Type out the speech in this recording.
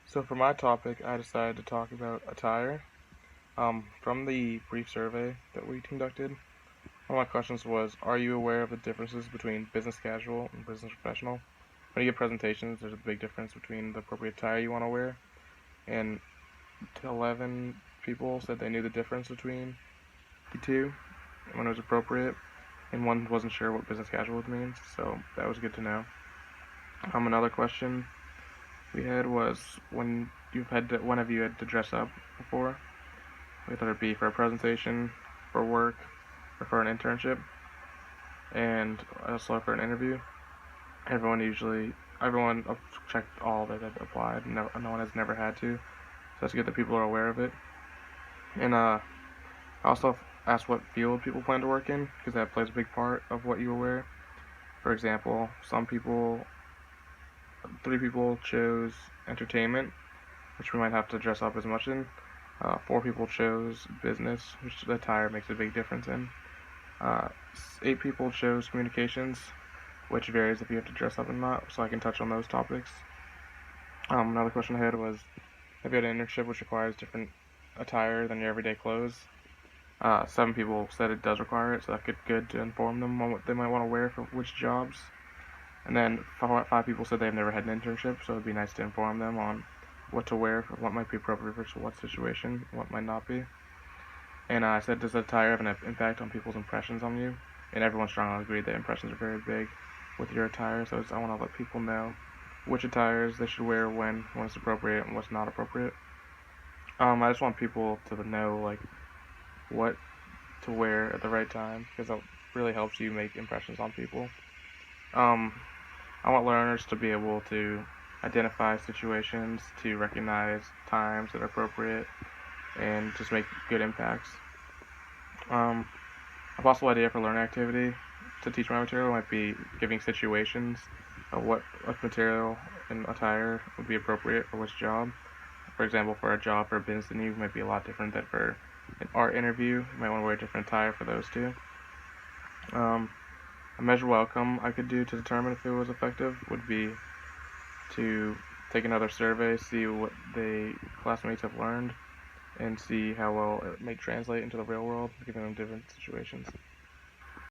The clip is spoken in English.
So for my topic, I decided to talk about attire. From the brief survey that we conducted, one of my questions was, are you aware of the differences between business casual and business professional? When you give presentations, there's a big difference between the appropriate attire you want to wear, and 11 people said they knew the difference between the two when it was appropriate, and one wasn't sure what business casual means, so that was good to know. Another question we had was, when have you had to dress up before? Whether it be for a presentation, for work, or for an internship, and also for an interview. Everyone checked all that had applied. No one has never had to. So that's good that people are aware of it. And I also asked what field people plan to work in, because that plays a big part of what you will wear. For example, 3 people chose entertainment, which we might have to dress up as much in. 4 people chose business, which the attire makes a big difference in. Uh, 8 people chose communications, which varies if you have to dress up or not, so I can touch on those topics. Another question I had was, have you had an internship which requires different attire than your everyday clothes? 7 people said it does require it, so that's good to inform them on what they might want to wear for which jobs. And then 5 people said they've never had an internship, so it'd be nice to inform them on what to wear, for what might be appropriate for what situation, what might not be. And I said, does attire have an impact on people's impressions on you? And everyone strongly agreed that impressions are very big with your attire, so I want to let people know which attires they should wear when it's appropriate and what's not appropriate. I just want people to know what to wear at the right time, because that really helps you make impressions on people. I want learners to be able to identify situations, to recognize times that are appropriate, and just make good impacts. A possible idea for learning activity to teach my material might be giving situations of what material and attire would be appropriate for which job. For example, for a job for a business interview might be a lot different than for an art interview. You might want to wear a different attire for those two. A measurable outcome I could do to determine if it was effective would be to take another survey, see what the classmates have learned, and see how well it may translate into the real world, given them different situations.